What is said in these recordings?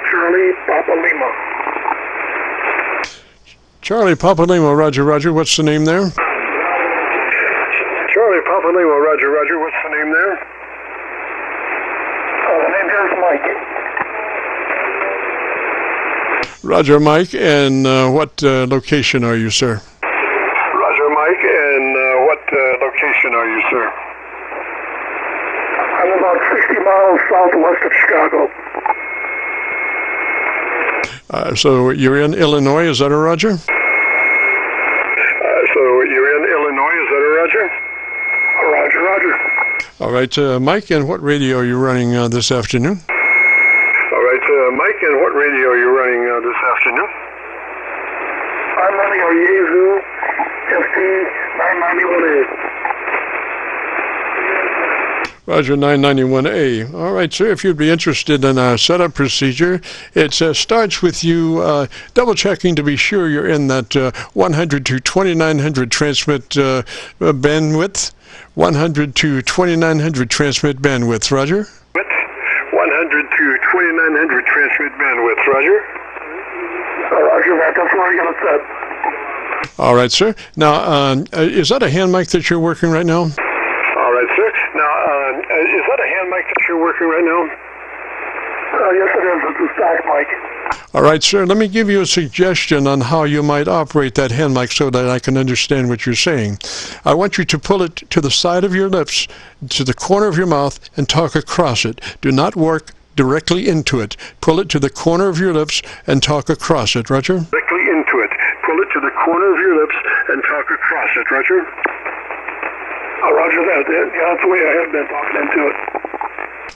Charlie Papa Lima. Charlie Papa Lima, Roger, Roger. What's the name there? Charlie Papa Lima, Roger, Roger. What's the name there? The name here is Mike. Roger, Mike. And what location are you, sir? Roger, Mike. And what location are you, sir? I'm about 60 miles southwest of Chicago. So you're in Illinois, is that a Roger? So you're in Illinois, is that a Roger? Roger, Roger. All right, Mike, and what radio are you running this afternoon? All right, Mike, and what radio are you running this afternoon? I'm running a Yaesu FT-991. Roger, 991A. All right, sir, if you'd be interested in our setup procedure, it starts with you double-checking to be sure you're in that 100 to 2900 transmit bandwidth. 100 to 2900 transmit bandwidth, Roger? 100 to 2900 transmit bandwidth, Roger? Roger that, that's where you're going to set. All right, sir. Now, is that a hand mic that you're working right now? All right, sir. Now, is that a hand mic that you're working right now? Yes, it is. It's a stack mic. All right, sir. Let me give you a suggestion on how you might operate that hand mic so that I can understand what you're saying. I want you to pull it to the side of your lips, to the corner of your mouth, and talk across it. Do not work directly into it. Pull it to the corner of your lips and talk across it, Roger? Directly into it. Pull it to the corner of your lips and talk across it, Roger? Roger that. Yeah, that's the way I have been talking into it.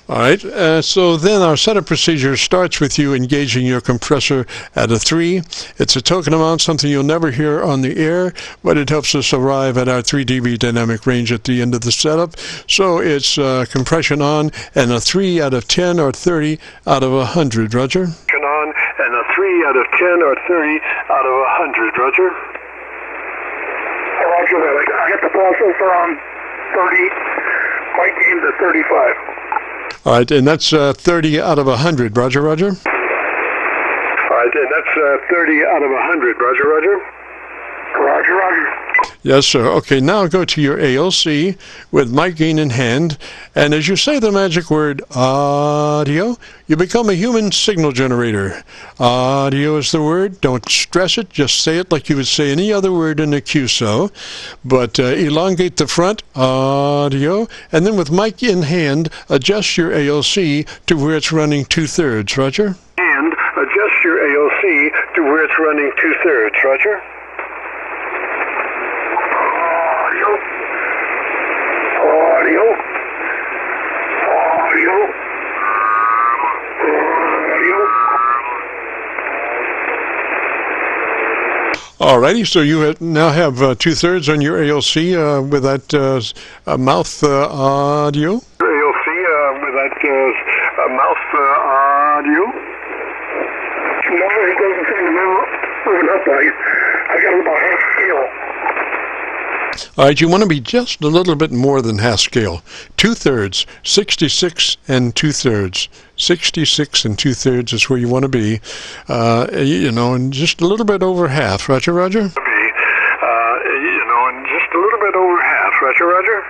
All right, so then our setup procedure starts with you engaging your compressor at a 3. It's a token amount, something you'll never hear on the air, but it helps us arrive at our 3 dB dynamic range at the end of the setup. So it's compression on and a 3 out of 10 or 30 out of 100, Roger? Compression on and a 3 out of 10 or 30 out of 100, Roger? Roger that. I got the processor on 30, my gain to 35. All right, and that's 30 out of 100, Roger, Roger? All right, and that's 30 out of 100, Roger, Roger? Roger, Roger. Yes, sir. Okay, now go to your ALC with mic gain in hand, and as you say the magic word audio, you become a human signal generator. Audio is the word. Don't stress it. Just say it like you would say any other word in a QSO, but elongate the front, audio, and then with mic in hand, adjust your ALC to where it's running 2/3, Roger? And adjust your ALC to where it's running 2/3, Roger? Alrighty, so you now have 2/3 on your ALC with that mouth audio. ALC with that mouth audio. No, it doesn't seem to move up. I got about half scale. All right, you want to be just a little bit more than half scale. 2/3, 66 and 2/3. 66 and 2/3 is where you want to be. You know, and just a little bit over half. Roger, Roger? You know, and just a little bit over half. Roger, Roger?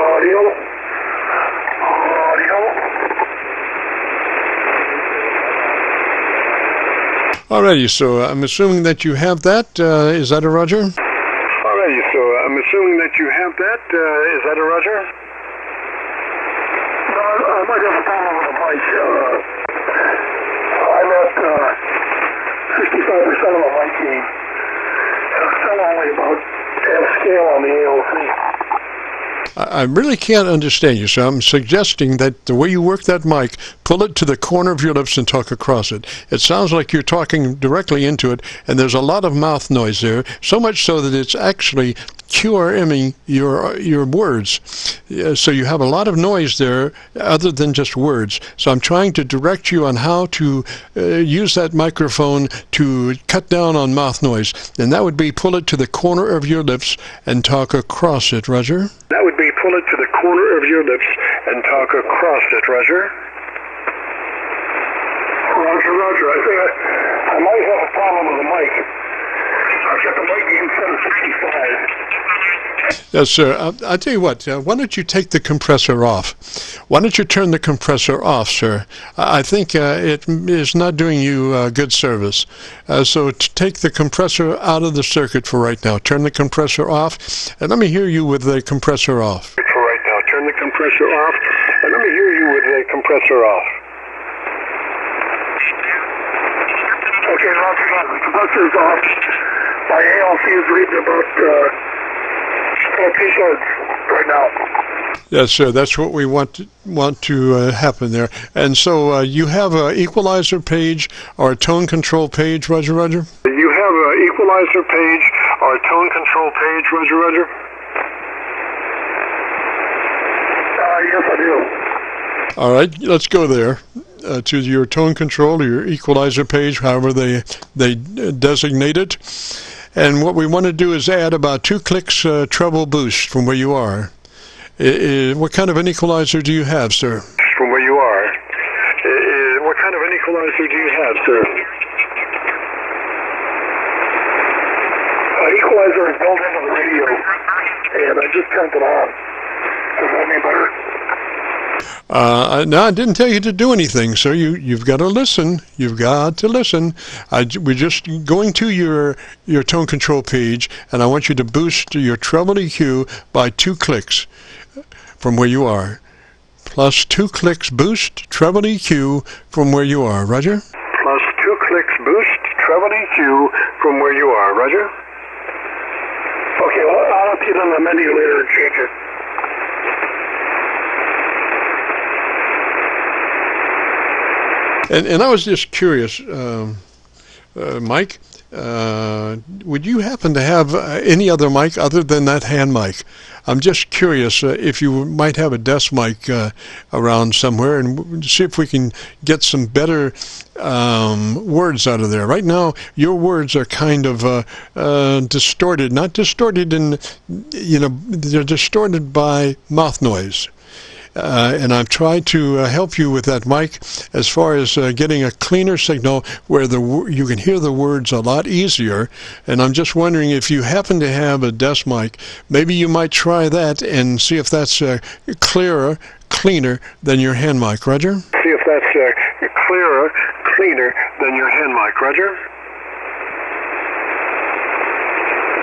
Audio. Alrighty, so I'm assuming that you have that. Is that a Roger? Alrighty, so I'm assuming that you have that. Is that a Roger? No, I might have a problem with the mic. I'm at 65% of the mic gain. It's still only about half scale on the ALC. I really can't understand you, so I'm suggesting that the way you work that mic, pull it to the corner of your lips and talk across it. It sounds like you're talking directly into it, and there's a lot of mouth noise there, so much so that it's actually QRMing your words. So you have a lot of noise there other than just words. So I'm trying to direct you on how to use that microphone to cut down on mouth noise. And that would be pull it to the corner of your lips and talk across it, Roger? That would be pull it to the corner of your lips and talk across it, Roger. Roger, Roger. I think I might have a problem with the mic. I've got the mic gain set at 65. Yes, sir. I'll tell you what, why don't you take the compressor off? Why don't you turn the compressor off, sir? I think it is not doing you good service. So take the compressor out of the circuit for right now. Turn the compressor off, and let me hear you with the compressor off. For right now, turn the compressor off, and let me hear you with the compressor off. Okay, Roger, the compressor's off. My ALC is reading about 2 thirds right now. Yes, sir. That's what we want to happen there. And so you have an equalizer page or a tone control page, Roger, Roger? You have an equalizer page or a tone control page, Roger, Roger? Yes, I do. All right, let's go there to your tone control or your equalizer page, however they designate it. And what we want to do is add about 2 clicks treble boost from where you are. What kind of an equalizer do you have, sir? From where you are. What kind of an equalizer do you have, sir? Equalizer is built into the radio, and I just turned it on. Does that mean better? No, I didn't tell you to do anything, sir. You've got to listen. You've got to listen. We're just going to your tone control page, and I want you to boost your treble EQ by 2 clicks from where you are. Plus 2 clicks boost treble EQ from where you are. Roger? Plus 2 clicks boost treble EQ from where you are. Roger? Okay, well, I'll have to get on the menu later and change it. And I was just curious, Mike, would you happen to have any other mic other than that hand mic? I'm just curious if you might have a desk mic around somewhere, and see if we can get some better words out of there. Right now, your words are kind of distorted, not distorted in, they're distorted by mouth noise. And I've tried to help you with that mic as far as getting a cleaner signal where you can hear the words a lot easier. And I'm just wondering if you happen to have a desk mic, maybe you might try that and see if that's cleaner than your hand mic. Roger? See if that's cleaner than your hand mic. Roger?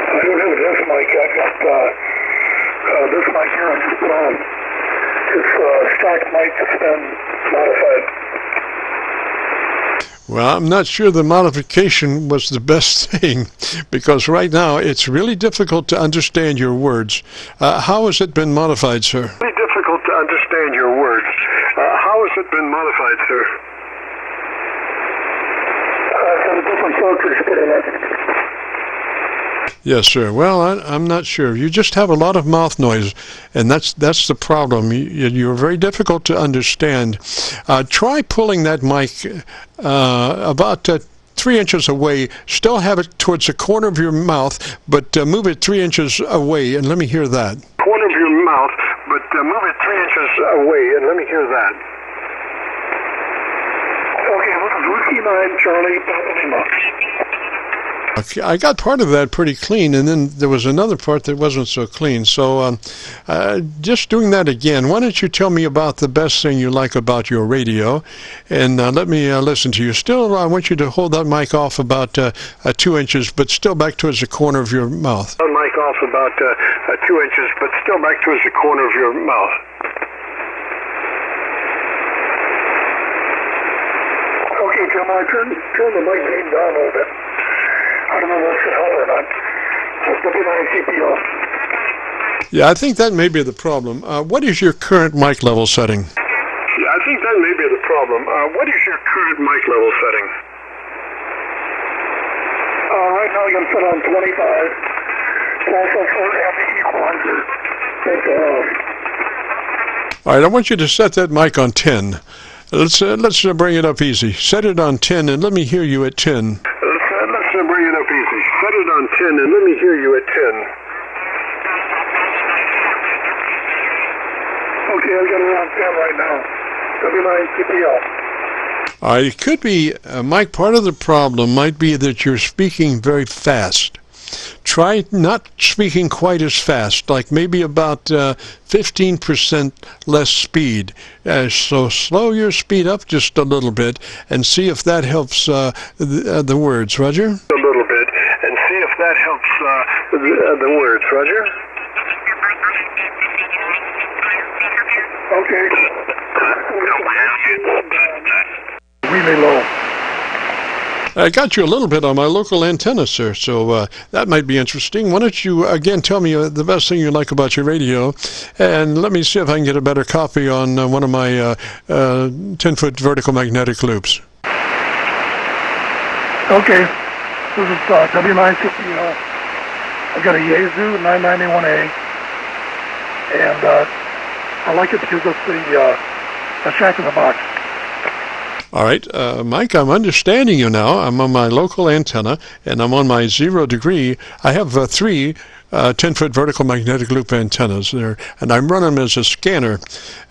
I don't have a desk mic. I've got this mic here I just put on. It's stock mic that's been modified. Well, I'm not sure the modification was the best thing, because right now it's really difficult to understand your words. How has it been modified, sir? Really difficult to understand your words. How has it been modified, sir? Some different filters put in it. Yes, sir. Well, I'm not sure. You just have a lot of mouth noise, and that's the problem. You're very difficult to understand. Try pulling that mic about 3 inches away. Still have it towards the corner of your mouth, but move it 3 inches away, and let me hear that. Corner of your mouth, but move it 3 inches away, and let me hear that. Okay, this is Whiskey 9, Charlie, Papa Lima. I got part of that pretty clean, and then there was another part that wasn't so clean. So just doing that again, why don't you tell me about the best thing you like about your radio, and let me listen to you. Still, I want you to hold that mic off about 2 inches, but still back towards the corner of your mouth. Mic off about 2 inches, but still back towards the corner of your mouth. Okay, Tim, I turn the mic gain down a little bit. I don't know if that's help or not. FT-991CPL. Yeah, I think that may be the problem. What is your current mic level setting? Yeah, I think that may be the problem. What is your current mic level setting? Right now you can set on 25. It's also for the equalizer. All right, I want you to set that mic on 10. Let's bring it up easy. Set it on 10, and let me hear you at 10. Let's bring it up easy. Set it on 10, and let me hear you at 10. on 10 right now. W9CPL. It could be, Mike, part of the problem might be that you're speaking very fast. Try not speaking quite as fast, like maybe about 15% less speed. So slow your speed up just a little bit and see if that helps the words. Roger? A little bit, and see if that helps the words. Roger? Okay. Really low. I got you a little bit on my local antenna, sir, so that might be interesting. Why don't you, again, tell me the best thing you like about your radio, and let me see if I can get a better copy on one of my 10-foot vertical magnetic loops. Okay. This is W9CPL. I've got a Yaesu 991A, and I like it because it's the shack in the box. All right, Mike, I'm understanding you now. I'm on my local antenna, and I'm on my 0 degree. I have 3 10-foot vertical magnetic loop antennas there, and I'm running them as a scanner.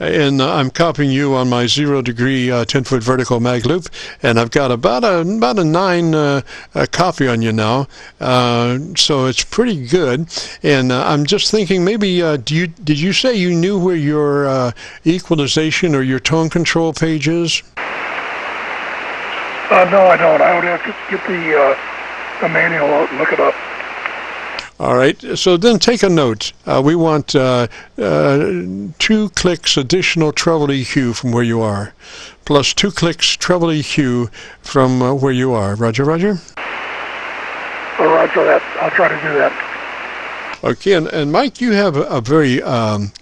And I'm copying you on my 0 degree 10-foot vertical mag loop, and I've got about a 9 copy on you now. So it's pretty good. And I'm just thinking, maybe did you say you knew where your equalization or your tone control page is? No, I don't. I would have to get the manual out and look it up. All right, so then take a note. We want 2 clicks additional treble EQ from where you are, plus 2 clicks treble EQ from where you are. Roger, Roger? Oh, roger that. I'll try to do that. Okay, and Mike, you have a very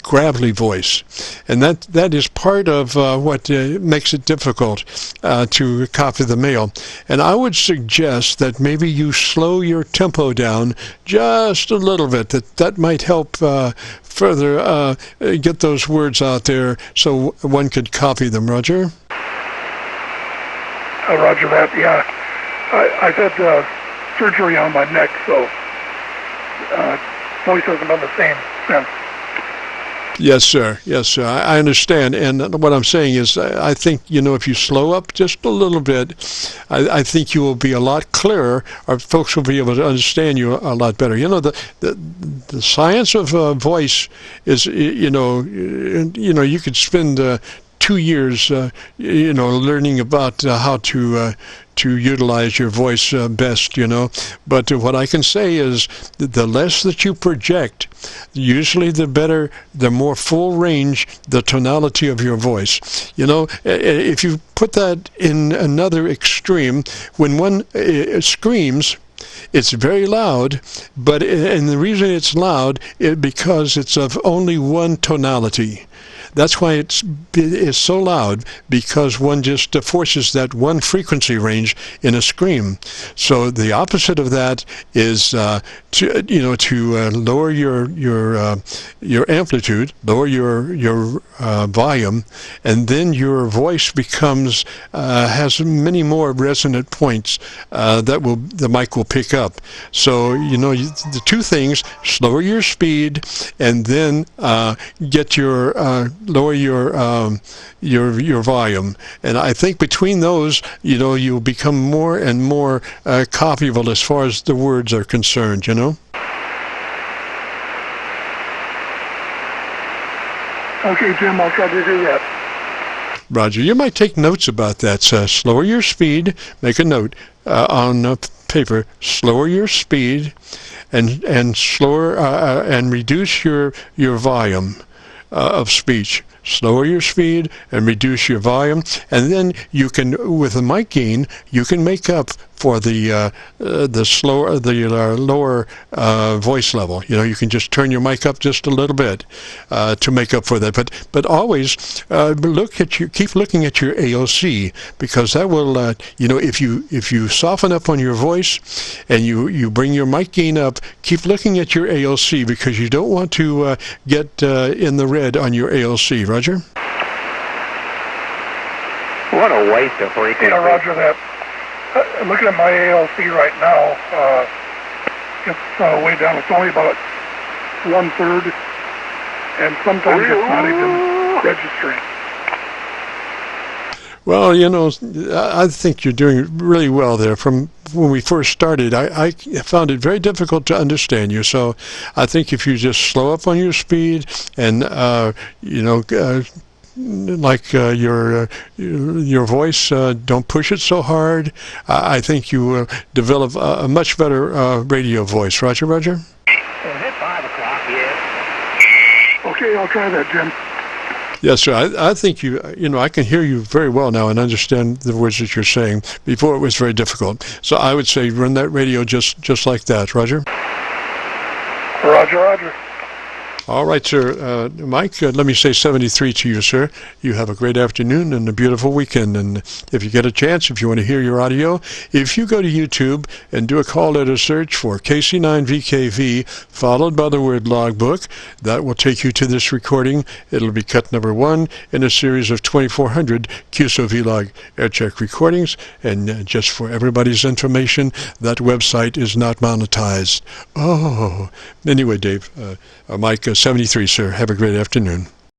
gravelly voice, and that is part of what makes it difficult to copy the mail. And I would suggest that maybe you slow your tempo down just a little bit. That might help further get those words out there so one could copy them. Roger? Roger that, yeah. I've had surgery on my neck, so voice hasn't been the same since. Yes, sir. Yes, sir. I understand. And what I'm saying is, I think, if you slow up just a little bit, I think you will be a lot clearer, or folks will be able to understand you a lot better. The science of voice is, you could spend 2 years, learning about how to utilize your voice best, But what I can say is that the less that you project, usually the better, the more full range, the tonality of your voice. If you put that in another extreme, when one screams, it's very loud, and the reason it's loud is because it's of only one tonality. That's why it's so loud, because one just forces that one frequency range in a scream. So the opposite of that is to lower your amplitude, lower your volume, and then your voice becomes has many more resonant points that the mic will pick up. So the 2 things: slower your speed, and then lower your volume. And I think between those, you'll become more and more copyable as far as the words are concerned. Okay, Jim, I'll try to do that. Roger, you might take notes about that. Slower your speed. Make a note on paper. Slower your speed, and slower and reduce your volume of speech. Slower your speed and reduce your volume, and then you can, with the mic gain, you can make up for the lower voice level. You can just turn your mic up just a little bit to make up for that. But always keep looking at your AOC, because that will if you soften up on your voice and you bring your mic gain up, keep looking at your AOC, because you don't want to get in the red on your AOC. Roger? What a waste of frequency. Yeah, roger that. I'm looking at my ALC right now. It's way down. It's only about 1/3, and sometimes it's not even registering? Well, you know, I think you're doing really well there. From when we first started, I found it very difficult to understand you. So I think if you just slow up on your speed and, you know, your voice, don't push it so hard, I think you will develop a much better radio voice. Roger, Roger? Is it 5 o'clock yet? Okay, I'll try that, Jim. Yes, sir. I think you know, I can hear you very well now and understand the words that you're saying. Before it was very difficult. So I would say run that radio just like that. Roger? Roger, roger. All right, sir. Mike, let me say 73 to you, sir. You have a great afternoon and a beautiful weekend. And if you get a chance, if you want to hear your audio, if you go to YouTube and do a call letter search for KC9VKV, followed by the word logbook, that will take you to this recording. It'll be cut number 1 in a series of 2,400 Qso-Vlog aircheck recordings. And just for everybody's information, that website is not monetized. Oh, anyway, Dave, Mike, 73, sir. Have a great afternoon.